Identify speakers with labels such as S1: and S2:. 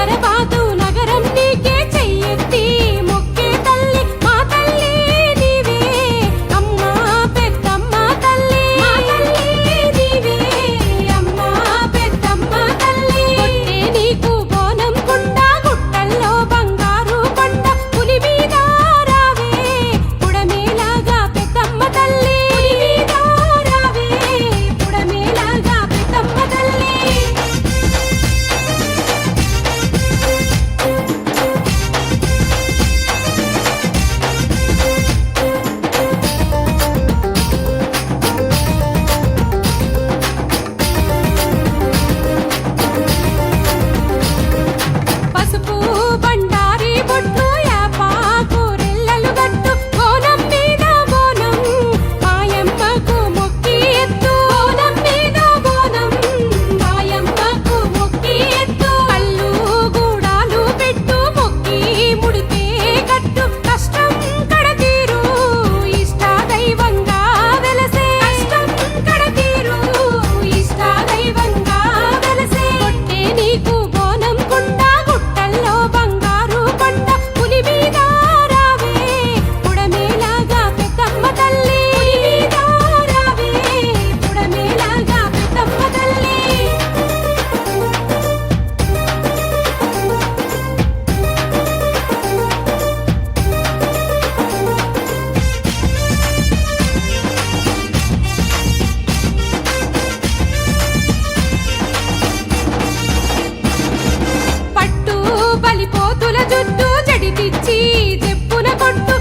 S1: హైదరాబాదు నగరం నీకే చెయ్యెత్తి మొక్కే తల్లి మా తల్లి నీవే అమ్మా పెద్దమ్మ తల్లి మా తల్లి నీవే అమ్మా పెద్దమ్మ తల్లి కొట్టే నీకు బోనం కుండ గుట్టల్లో బంగారు కొండ పులి మీద రావే పుడమేలాగా పెద్దమ్మ తల్లి పులి మీద రావే పుడమేలాగా పెద్దమ్మ తల్లి పసుపు బండారి బొట్టు యాపాకు రెల్లలు గట్టు బోనం మీద బోనం మాయమ్మకు మొక్కి ఎత్తు బోనం మీద బోనం మాయమ్మకు మొక్కి ఎత్తు కళ్ళు గూడాలు పెట్టు మొక్కి ముడితే కట్టు కష్టం కడతీరు ఇష్ట దైవంగా వెలసే కష్టం కడతీరు ఇష్ట దైవంగా వెలసే కొట్టే నీకు బోనం కుండ గుట్టల్లో బంగారు కొండ పులి మీద రావే పుడమేలాగా పెద్దమ్మ తల్లి పులి మీద రావే పుడమేలాగా పెద్దమ్మ తల్లి పట్టు బలిపోతుల జుట్టు జడితిచ్చి చెప్పున కొట్టు